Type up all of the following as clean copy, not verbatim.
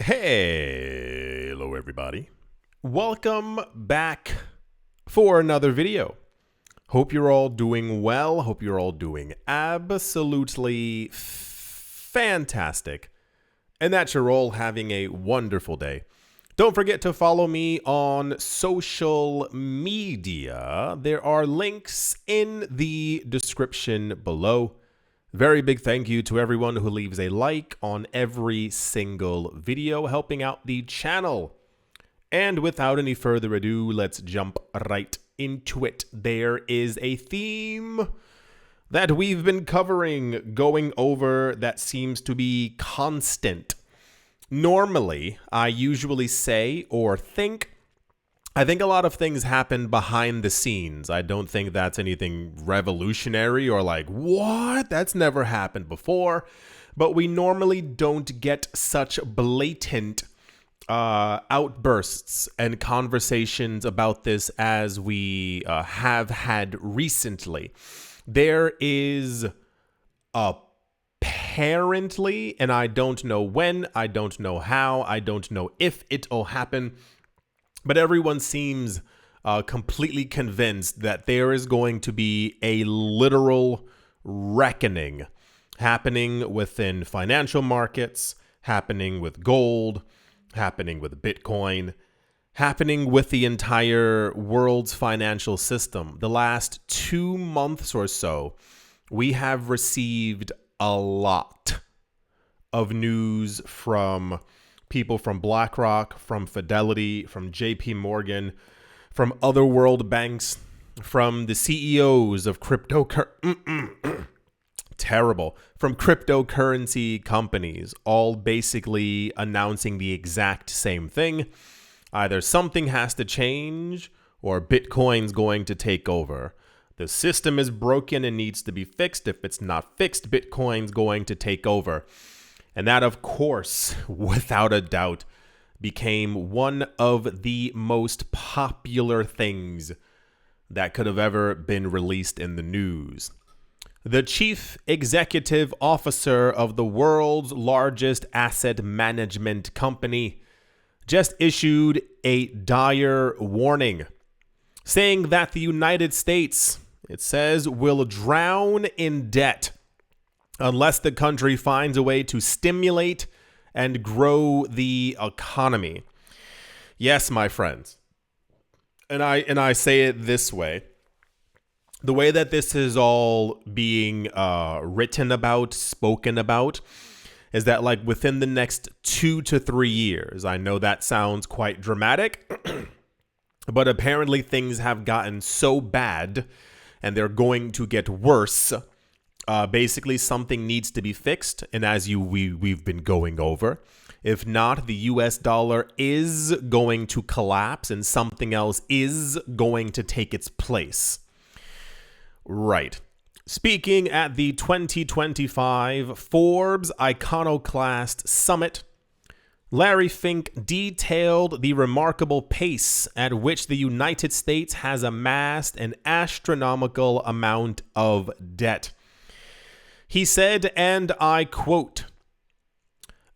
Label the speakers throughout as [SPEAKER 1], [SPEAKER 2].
[SPEAKER 1] Hello everybody. Welcome back for another video. Hope you're all doing well. Hope you're all doing absolutely fantastic. And that you're all having a wonderful day. Don't forget to follow me on social media. There are links in the description below. Very big thank you to everyone who leaves a like on every single video, helping out the channel. And without any further ado, let's jump right into it. There is a theme that we've been covering, going over, that seems to be constant. Normally, I usually say or think, I think a lot of things happen behind the scenes. I don't think that's anything revolutionary or like, what? That's never happened before. But we normally don't get such blatant outbursts and conversations about this as we have had recently. There is apparently, and I don't know when, I don't know how, I don't know if it'll happen, but everyone seems completely convinced that there is going to be a literal reckoning happening within financial markets, happening with gold, happening with Bitcoin, happening with the entire world's financial system. The last 2 months or so, we have received a lot of news from people from BlackRock, from Fidelity, from JP Morgan, from other world banks, from the CEOs of from cryptocurrency companies, all basically announcing the exact same thing. Either something has to change or Bitcoin's going to take over. The system is broken and needs to be fixed. If it's not fixed, Bitcoin's going to take over. And that, of course, without a doubt, became one of the most popular things that could have ever been released in the news. The chief executive officer of the world's largest asset management company just issued a dire warning, saying that the United States, it says, will drown in debt unless the country finds a way to stimulate and grow the economy. Yes, my friends. And I say it this way. The way that this is all being written about, spoken about, is that like within the next 2 to 3 years, I know that sounds quite dramatic, but apparently things have gotten so bad and they're going to get worse. Basically, something needs to be fixed, and as we've been going over, if not, the US dollar is going to collapse and something else is going to take its place. Right. Speaking at the 2025 Forbes Iconoclast Summit, Larry Fink detailed the remarkable pace at which the United States has amassed an astronomical amount of debt. He said, and I quote,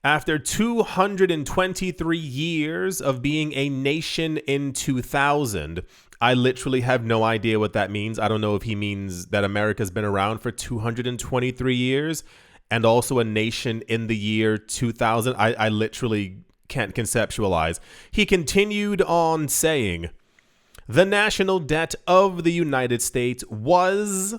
[SPEAKER 1] "After 223 years of being a nation in 2000, I literally have no idea what that means. I don't know if he means that America's been around for 223 years and also a nation in the year 2000. I literally can't conceptualize. He continued on saying, the national debt of the United States was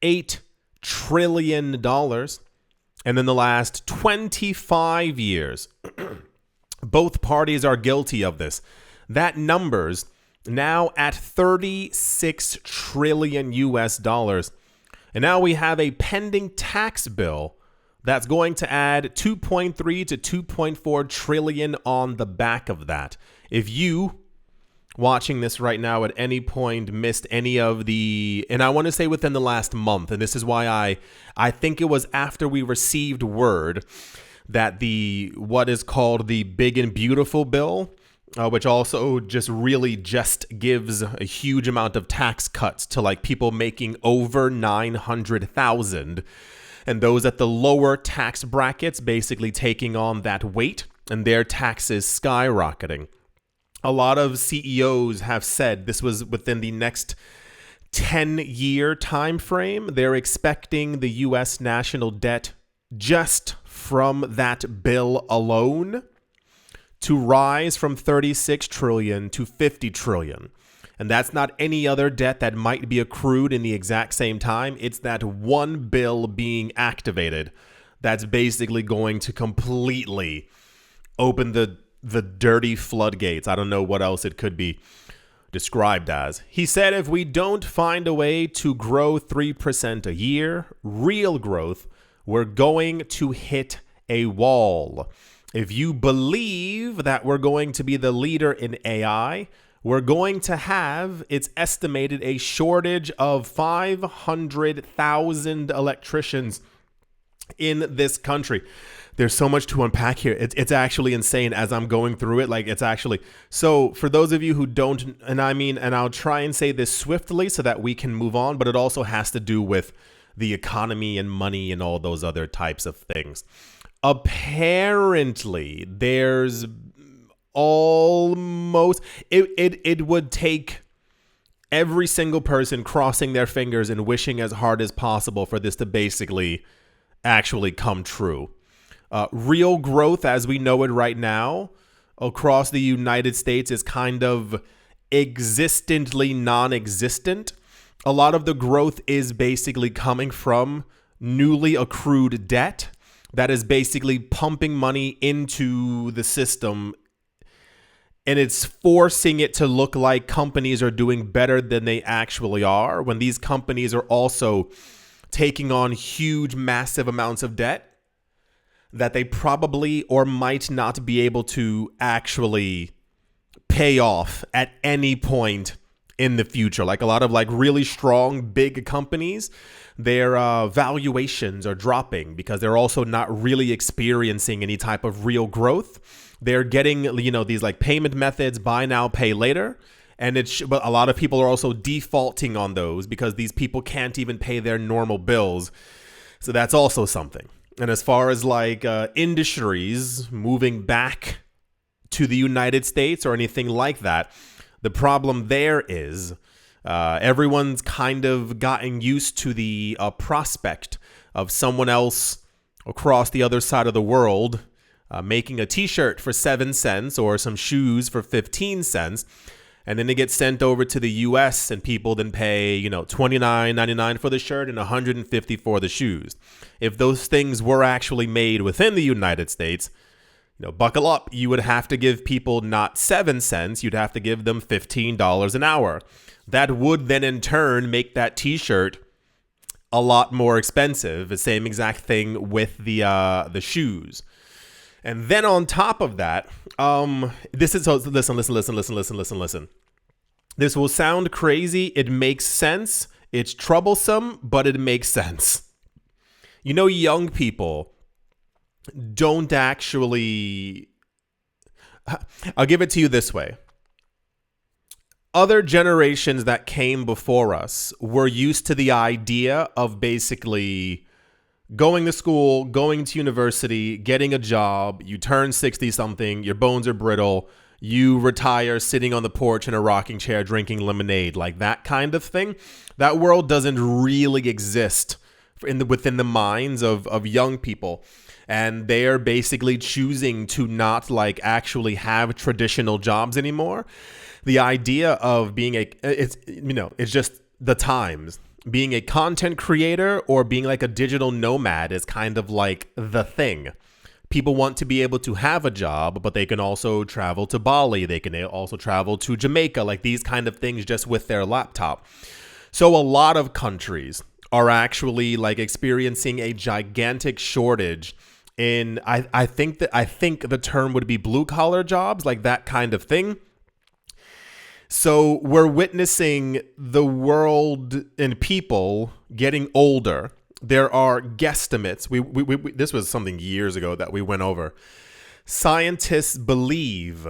[SPEAKER 1] $8 trillion. And in the last 25 years, both parties are guilty of this. That number's now at 36 trillion US dollars. And now we have a pending tax bill that's going to add 2.3 to 2.4 trillion on the back of that. If you watching this right now at any point missed any of the, and I want to say within the last month, and this is why I think it was after we received word that the what is called the Big and Beautiful bill, which also just really just gives a huge amount of tax cuts to like people making over 900,000, and those at the lower tax brackets basically taking on that weight. and their taxes skyrocketing. A lot of CEOs have said this was within the next 10-year time frame. They're expecting the US national debt just from that bill alone to rise from 36 trillion to 50 trillion. And that's not any other debt that might be accrued in the exact same time. It's that one bill being activated that's basically going to completely open the dirty floodgates. I don't know what else it could be described as. He said if we don't find a way to grow 3% a year, real growth, we're going to hit a wall. If you believe that we're going to be the leader in AI, we're going to have, it's estimated, a shortage of 500,000 electricians in this country. There's so much to unpack here. It's actually insane as I'm going through it. Like, it's actually, so for those of you who don't, and I'll try and say this swiftly so that we can move on, but it also has to do with the economy and money and all those other types of things. Apparently, there's almost, it would take every single person crossing their fingers and wishing as hard as possible for this to basically actually come true. Real growth as we know it right now across the United States is kind of existently non-existent. A lot of the growth is basically coming from newly accrued debt that is basically pumping money into the system, and it's forcing it to look like companies are doing better than they actually are, when these companies are also taking on huge, massive amounts of debt that they probably or might not be able to actually pay off at any point in the future. Like a lot of like really strong, big companies, their valuations are dropping because they're also not really experiencing any type of real growth. They're getting, these like payment methods, buy now, pay later. And but a lot of people are also defaulting on those because these people can't even pay their normal bills. So that's also something. And as far as like industries moving back to the United States or anything like that, the problem there is everyone's kind of gotten used to the prospect of someone else across the other side of the world making a t-shirt for 7 cents or some shoes for 15 cents. And then they get sent over to the US and people then pay, $29.99 for the shirt and $150 for the shoes. If those things were actually made within the United States, buckle up, you would have to give people not 7 cents, you'd have to give them $15 an hour. That would then in turn make that t-shirt a lot more expensive. The same exact thing with the shoes. And then on top of that, listen. This will sound crazy. It makes sense. It's troublesome, but it makes sense. Young people don't actually, I'll give it to you this way. Other generations that came before us were used to the idea of basically going to school, going to university, getting a job, you turn 60-something, your bones are brittle, you retire sitting on the porch in a rocking chair drinking lemonade, like that kind of thing. That world doesn't really exist within the minds of young people. And they're basically choosing to not like actually have traditional jobs anymore. The idea of being it's just the times. Being a content creator or being like a digital nomad is kind of like the thing. People want to be able to have a job, but they can also travel to Bali. They can also travel to Jamaica, like these kind of things just with their laptop. So a lot of countries are actually like experiencing a gigantic shortage in, I think the term would be blue collar jobs, like that kind of thing. So we're witnessing the world and people getting older. There are guesstimates. We this was something years ago that we went over. Scientists believe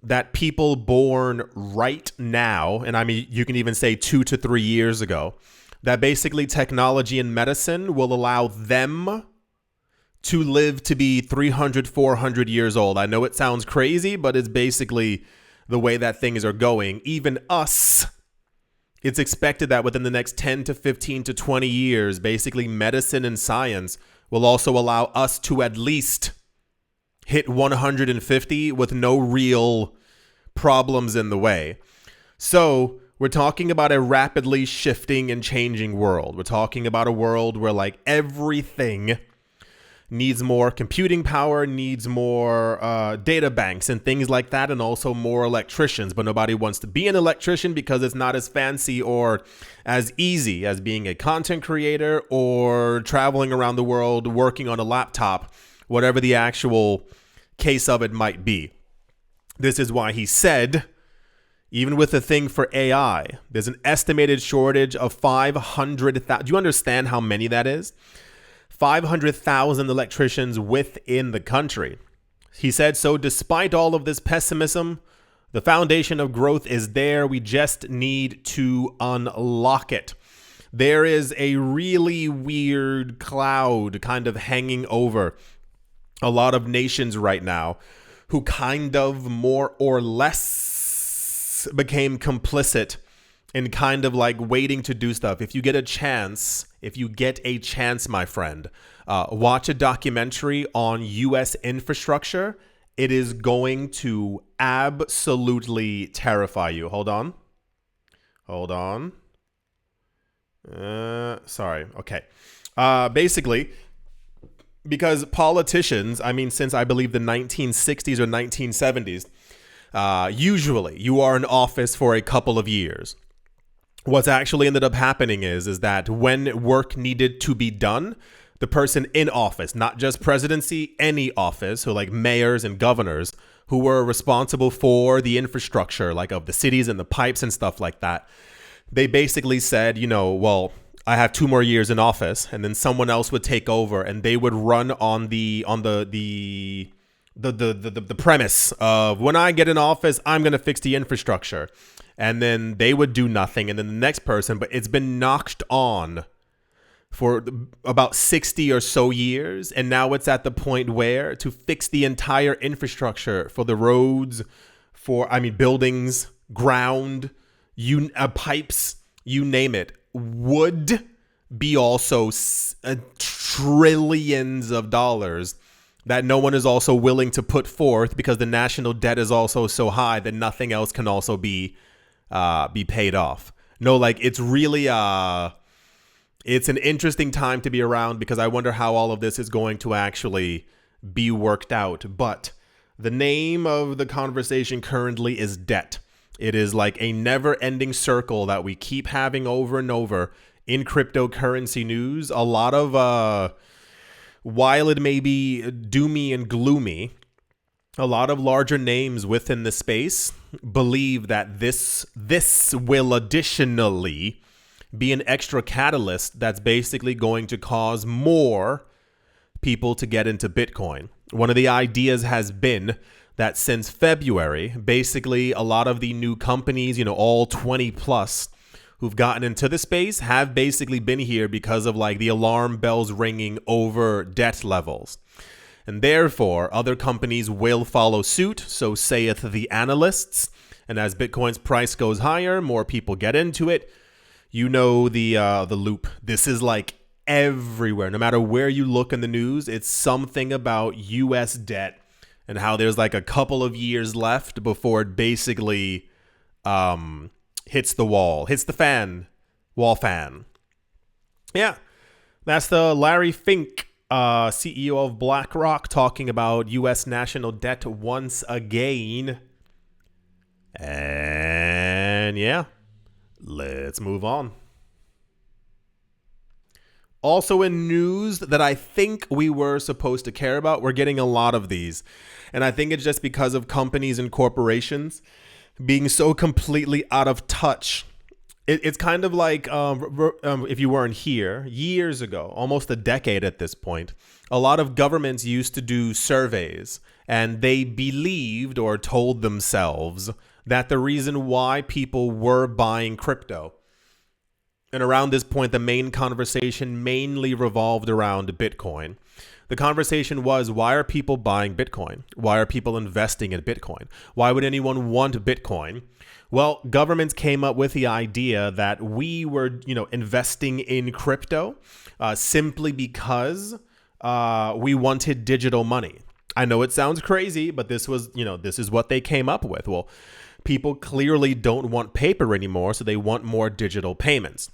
[SPEAKER 1] that people born right now, and you can even say 2 to 3 years ago, that basically technology and medicine will allow them to live to be 300, 400 years old. I know it sounds crazy, but it's basically the way that things are going. Even us, it's expected that within the next 10 to 15 to 20 years, basically medicine and science will also allow us to at least hit 150 with no real problems in the way. So we're talking about a rapidly shifting and changing world. We're talking about a world where like everything needs more computing power, needs more data banks and things like that, and also more electricians. But nobody wants to be an electrician because it's not as fancy or as easy as being a content creator or traveling around the world working on a laptop, whatever the actual case of it might be. This is why he said, even with the thing for AI, there's an estimated shortage of 500,000. Do you understand how many that is? 500,000 electricians within the country. He said, so despite all of this pessimism, the foundation of growth is there. We just need to unlock it. There is a really weird cloud kind of hanging over a lot of nations right now who kind of more or less became complicit in kind of like waiting to do stuff. If you get a chance, my friend, watch a documentary on U.S. infrastructure. It is going to absolutely terrify you. Hold on. Sorry. Okay. Basically, because politicians, I mean, since I believe the 1960s or 1970s, usually you are in office for a couple of years. What's actually ended up happening is that when work needed to be done, the person in office, not just presidency, any office, so like mayors and governors who were responsible for the infrastructure, like of the cities and the pipes and stuff like that, they basically said, well, I have 2 more years in office, and then someone else would take over, and they would run on the premise of, when I get in office, I'm going to fix the infrastructure. And then they would do nothing, and then the next person, but it's been knocked on for about 60 or so years, and now it's at the point where to fix the entire infrastructure for the roads, buildings, ground, pipes, you name it, would be also trillions of dollars that no one is also willing to put forth because the national debt is also so high that nothing else can also be paid off. No, like it's really it's an interesting time to be around because I wonder how all of this is going to actually be worked out. But the name of the conversation currently is debt. It is like a never-ending circle that we keep having over and over in cryptocurrency news. A lot of while it may be doomy and gloomy, a lot of larger names within the space believe that this will additionally be an extra catalyst that's basically going to cause more people to get into Bitcoin. One of the ideas has been that since February, basically a lot of the new companies, all 20 plus who've gotten into the space have basically been here because of like the alarm bells ringing over debt levels. And therefore, other companies will follow suit, so saith the analysts. And as Bitcoin's price goes higher, more people get into it. You know the loop. This is like everywhere. No matter where you look in the news, it's something about U.S. debt and how there's like a couple of years left before it basically hits the wall, hits the fan, wall fan. Yeah, that's the Larry Fink, CEO of BlackRock, talking about U.S. national debt once again. And yeah, let's move on. Also in news that I think we were supposed to care about, we're getting a lot of these. And I think it's just because of companies and corporations being so completely out of touch. It's kind of like if you weren't here, years ago, almost a decade at this point, a lot of governments used to do surveys and they believed or told themselves that the reason why people were buying crypto, and around this point, the main conversation mainly revolved around Bitcoin. The conversation was, why are people buying Bitcoin? Why are people investing in Bitcoin? Why would anyone want Bitcoin? Well, governments came up with the idea that we were, investing in crypto simply because we wanted digital money. I know it sounds crazy, but this is what they came up with. Well, people clearly don't want paper anymore, so they want more digital payments.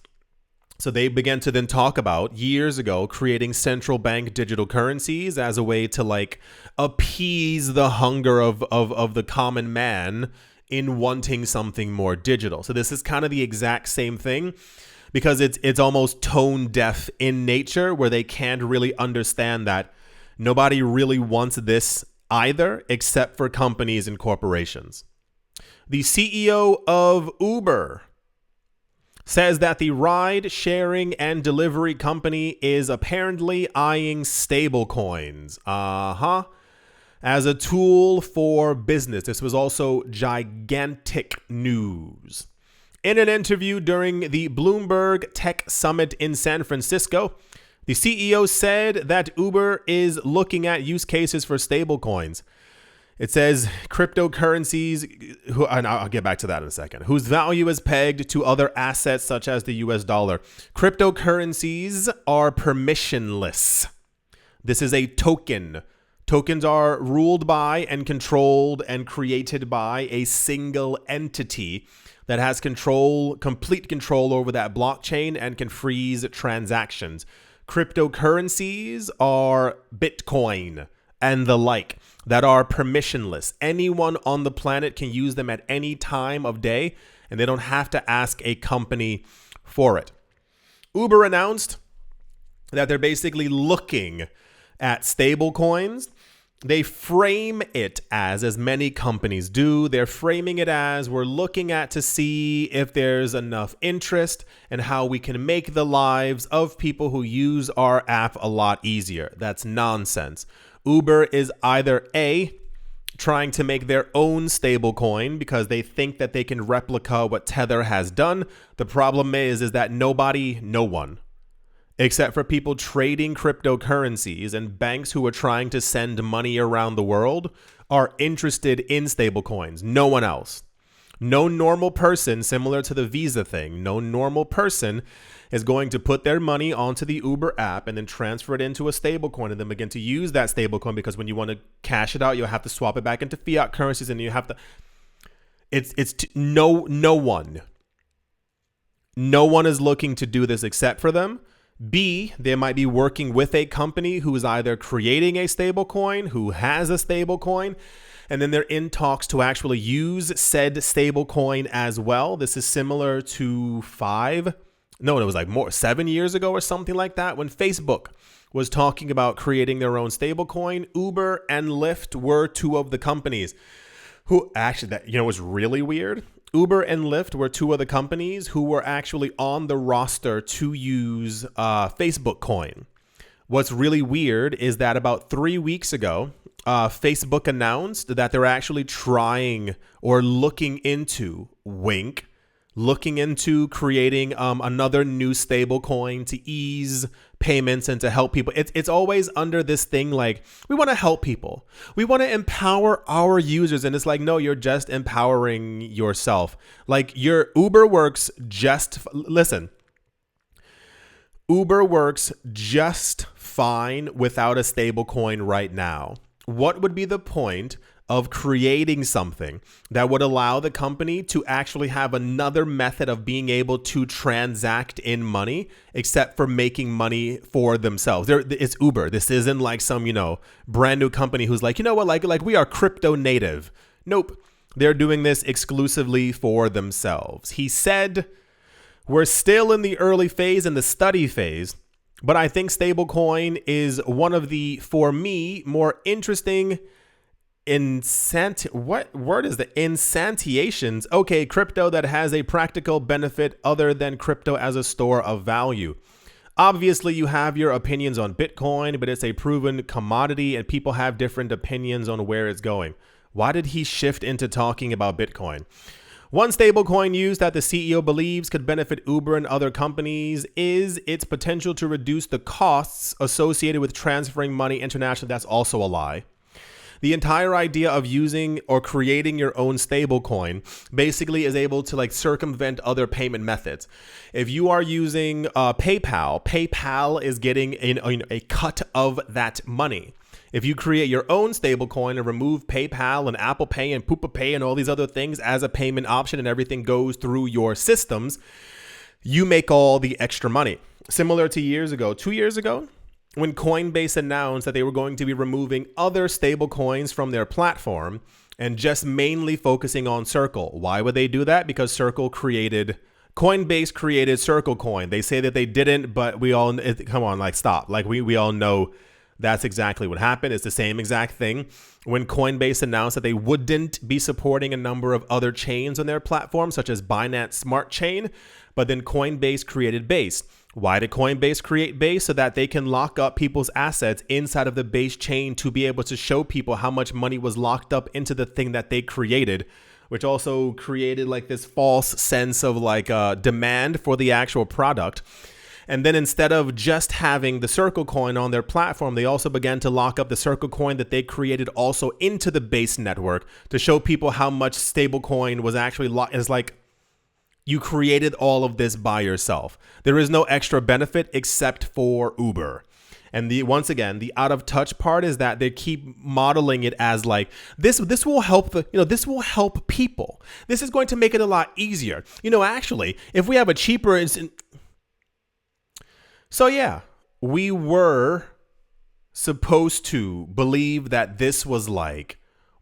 [SPEAKER 1] So they began to then talk about, years ago, creating central bank digital currencies as a way to appease the hunger of the common man in wanting something more digital. So this is kind of the exact same thing, because it's almost tone deaf in nature, where they can't really understand that nobody really wants this either, except for companies and corporations. The CEO of Uber says that the ride sharing and delivery company is apparently eyeing stablecoins. As a tool for business. This was also gigantic news. In an interview during the Bloomberg Tech Summit in San Francisco, the CEO said that Uber is looking at use cases for stablecoins. It says cryptocurrencies, and I'll get back to that in a second, whose value is pegged to other assets such as the US dollar. Cryptocurrencies are permissionless. This is a token. Tokens are ruled by and controlled and created by a single entity that has complete control over that blockchain and can freeze transactions. Cryptocurrencies are Bitcoin and the like that are permissionless. Anyone on the planet can use them at any time of day, and they don't have to ask a company for it. Uber announced that they're basically looking at stablecoins. They frame it as many companies do, they're framing it as we're looking at to see if there's enough interest and how we can make the lives of people who use our app a lot easier. That's nonsense. Uber is either A, trying to make their own stablecoin because they think that they can replicate what Tether has done. The problem is that no one, except for people trading cryptocurrencies and banks who are trying to send money around the world, are interested in stablecoins. No one else. No normal person, similar to the Visa thing, no normal person is going to put their money onto the Uber app and then transfer it into a stablecoin and then begin to use that stablecoin, because when you want to cash it out, you have to swap it back into fiat currencies and you have to... No one is looking to do this except for them. B, they might be working with a company who is either creating a stablecoin, who has a stablecoin, and then they're in talks to actually use said stablecoin as well. This is similar to 7 years ago or something like that, when Facebook was talking about creating their own stablecoin. Uber and Lyft were two of the companies who actually, was really weird. Uber and Lyft were two of the companies who were actually on the roster to use Facebook coin. What's really weird is that about 3 weeks ago, Facebook announced that they're actually trying or looking into creating another new stable coin to ease payments and to help people. It's always under this thing like, we want to help people. We want to empower our users. And it's like, no, you're just empowering yourself. Like your Uber works Uber works just fine without a stable coin right now. What would be the point of creating something that would allow the company to actually have another method of being able to transact in money, except for making money for themselves? It's Uber. This isn't like some, brand new company who's like, like we are crypto native. Nope. They're doing this exclusively for themselves. He said, we're still in the early phase, in the study phase, but I think stablecoin is one of the, for me, more interesting instantiations. Okay, crypto that has a practical benefit other than crypto as a store of value. Obviously, you have your opinions on Bitcoin, but it's a proven commodity and people have different opinions on where it's going. Why did he shift into talking about Bitcoin? One stablecoin used that the CEO believes could benefit Uber and other companies is its potential to reduce the costs associated with transferring money internationally. That's also a lie. The entire idea of using or creating your own stablecoin basically is able to circumvent other payment methods. If you are using PayPal is getting a cut of that money. If you create your own stablecoin and remove PayPal and Apple Pay and Poopa Pay and all these other things as a payment option and everything goes through your systems, you make all the extra money. Similar to 2 years ago, when Coinbase announced that they were going to be removing other stablecoins from their platform and just mainly focusing on Circle. Why would they do that? Because Coinbase created Circle Coin. They say that they didn't, but we all, stop. We all know that's exactly what happened. It's the same exact thing. When Coinbase announced that they wouldn't be supporting a number of other chains on their platform, such as Binance Smart Chain, but then Coinbase created Base. Why did Coinbase create Base? So that they can lock up people's assets inside of the Base chain to be able to show people how much money was locked up into the thing that they created, which also created this false sense of demand for the actual product. And then instead of just having the Circle coin on their platform, they also began to lock up the Circle coin that they created also into the Base network to show people how much stablecoin was actually you created all of this by yourself. There is no extra benefit except for Uber. And once again, the out of touch part is that they keep modeling it as this will help this will help people. This is going to make it a lot easier. Actually, if we have a cheaper So yeah, we were supposed to believe that this was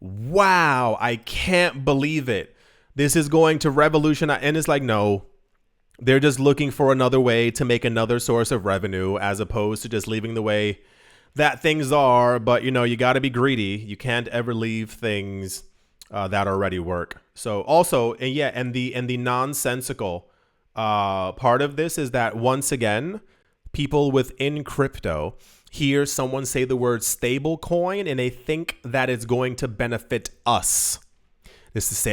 [SPEAKER 1] wow, I can't believe it. This is going to revolutionize. And it's no, they're just looking for another way to make another source of revenue as opposed to just leaving the way that things are. But, you got to be greedy. You can't ever leave things that already work. So also, and the nonsensical part of this is that once again, people within crypto hear someone say the word stable coin and they think that it's going to benefit us. This is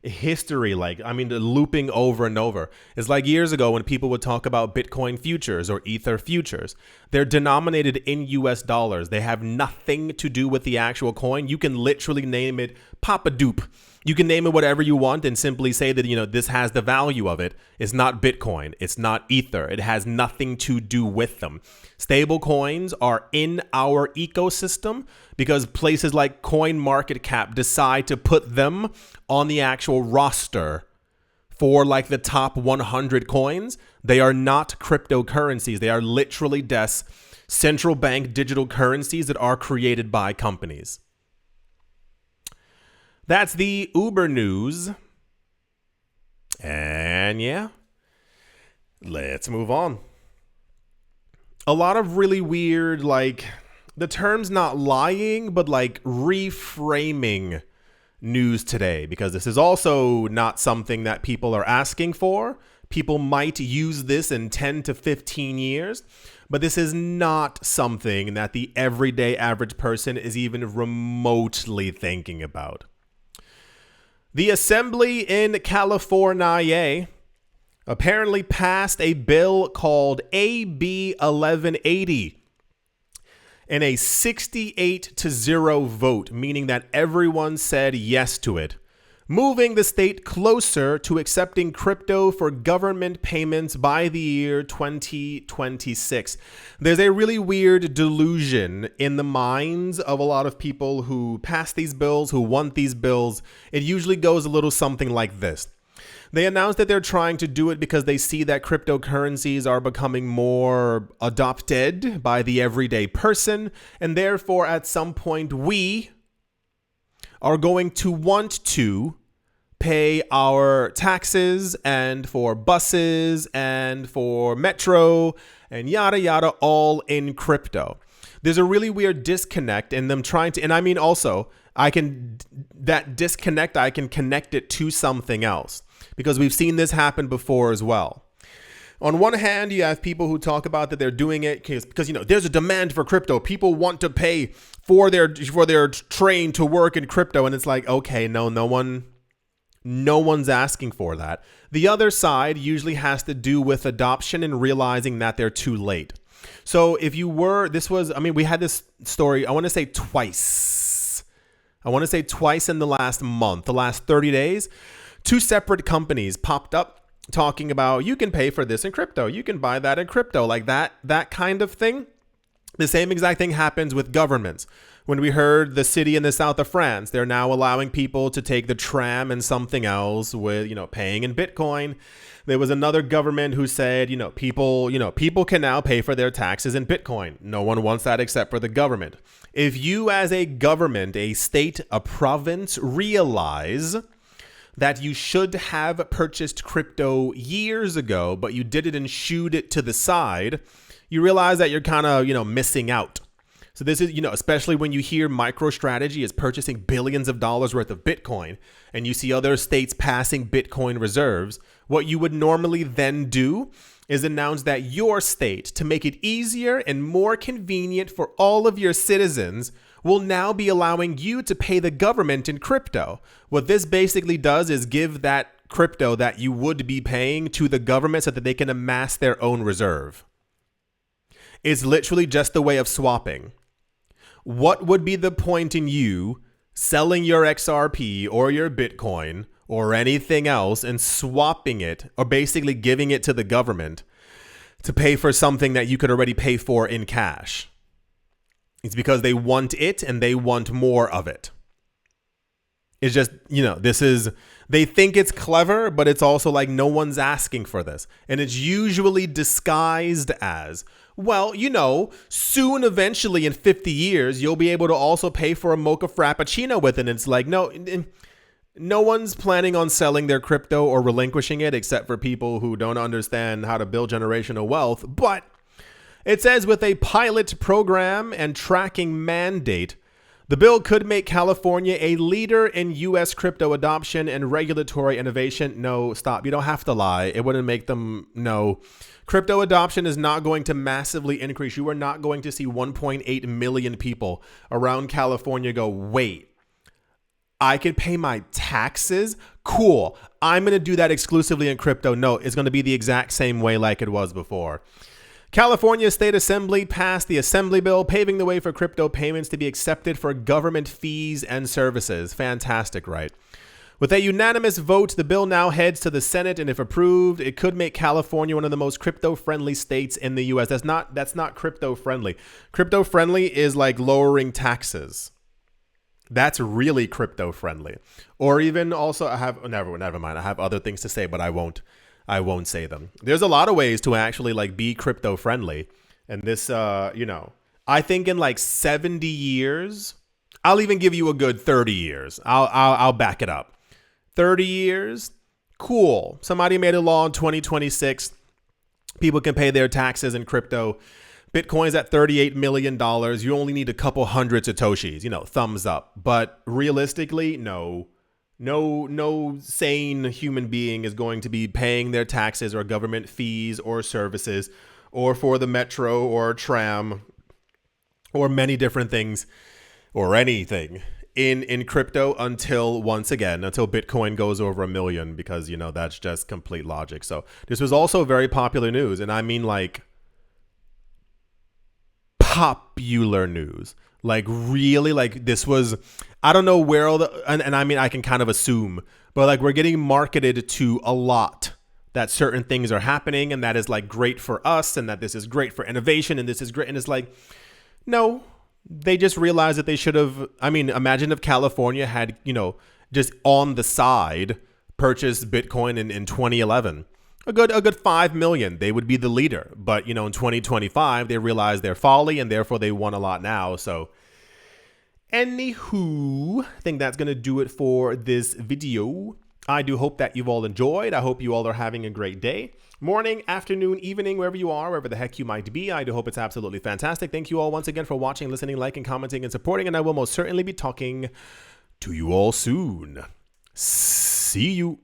[SPEAKER 1] history, looping over and over. It's years ago when people would talk about Bitcoin futures or Ether futures. They're denominated in US dollars. They have nothing to do with the actual coin. You can literally name it Papa Doop. You can name it whatever you want and simply say that, this has the value of it. It's not Bitcoin. It's not Ether. It has nothing to do with them. Stable coins are in our ecosystem because places like CoinMarketCap decide to put them on the actual roster for the top 100 coins. They are not cryptocurrencies. They are literally central bank digital currencies that are created by companies. That's the Uber news. And yeah, let's move on. A lot of really weird, the term's not lying, but reframing news today, because this is also not something that people are asking for. People might use this in 10 to 15 years, but this is not something that the everyday average person is even remotely thinking about. The Assembly in California apparently passed a bill called AB 1180 in a 68-0 vote, meaning that everyone said yes to it, moving the state closer to accepting crypto for government payments by the year 2026. There's a really weird delusion in the minds of a lot of people who pass these bills, who want these bills. It usually goes a little something like this. They announced that they're trying to do it because they see that cryptocurrencies are becoming more adopted by the everyday person, and therefore at some point we are going to want to pay our taxes and for buses and for metro and yada yada all in crypto. There's a really weird disconnect in them trying to, and I mean also, I can connect it to something else because we've seen this happen before as well. On one hand, you have people who talk about that they're doing it because there's a demand for crypto. People want to pay for their train to work in crypto, and it's okay, no one No one's asking for that. The other side usually has to do with adoption and realizing that they're too late. So if you were, we had this story, I want to say twice in the last month, the last 30 days, 2 separate companies popped up talking about you can pay for this in crypto. You can buy that in crypto, like that kind of thing. The same exact thing happens with governments. When we heard the city in the south of France, they're now allowing people to take the tram and something else with, paying in Bitcoin. There was another government who said, people can now pay for their taxes in Bitcoin. No one wants that except for the government. If you as a government, a state, a province, realize that you should have purchased crypto years ago, but you did it and shooed it to the side, you realize that you're kind of, missing out. So this is, especially when you hear MicroStrategy is purchasing billions of dollars worth of Bitcoin and you see other states passing Bitcoin reserves, what you would normally then do is announce that your state, to make it easier and more convenient for all of your citizens, will now be allowing you to pay the government in crypto. What this basically does is give that crypto that you would be paying to the government so that they can amass their own reserve. It's literally just a way of swapping. What would be the point in you selling your XRP or your Bitcoin or anything else and swapping it, or basically giving it to the government to pay for something that you could already pay for in cash? It's because they want it and they want more of it. It's just, they think it's clever, but it's also like no one's asking for this. And it's usually disguised as, well, soon, eventually in 50 years, you'll be able to also pay for a mocha frappuccino with it. And it's like, no one's planning on selling their crypto or relinquishing it except for people who don't understand how to build generational wealth. But it says with a pilot program and tracking mandate, the bill could make California a leader in U.S. crypto adoption and regulatory innovation. No, stop. You don't have to lie. It wouldn't make them. No. Crypto adoption is not going to massively increase. You are not going to see 1.8 million people around California go, wait, I can pay my taxes? Cool. I'm going to do that exclusively in crypto. No, it's going to be the exact same way like it was before. California State Assembly passed the Assembly Bill, paving the way for crypto payments to be accepted for government fees and services. Fantastic, right? With a unanimous vote, the bill now heads to the Senate, and if approved, it could make California one of the most crypto-friendly states in the U.S. That's not crypto-friendly. Crypto-friendly is like lowering taxes. That's really crypto-friendly. Or even also, never mind. I have other things to say, but I won't say them. There's a lot of ways to actually be crypto friendly. And this, I think in 70 years, I'll even give you a good 30 years. I'll back it up. 30 years. Cool. Somebody made a law in 2026. People can pay their taxes in crypto. Bitcoin's at $38 million. You only need a couple hundred Satoshis, thumbs up. But realistically, no sane human being is going to be paying their taxes or government fees or services or for the metro or tram or many different things or anything in crypto until Bitcoin goes over 1 million, because, that's just complete logic. So this was also very popular news. And I mean popular news. Really, this was, I don't know where all the, and I mean, I can kind of assume, but we're getting marketed to a lot that certain things are happening and that is great for us and that this is great for innovation and this is great. And it's no, they just realized that they should have, imagine if California had, just on the side purchased Bitcoin in 2011. A good 5 million, they would be the leader. But, in 2025, they realized their folly and therefore they won a lot now. So, anywho, I think that's going to do it for this video. I do hope that you've all enjoyed. I hope you all are having a great day. Morning, afternoon, evening, wherever you are, wherever the heck you might be. I do hope it's absolutely fantastic. Thank you all once again for watching, listening, liking, commenting, and supporting. And I will most certainly be talking to you all soon. See you.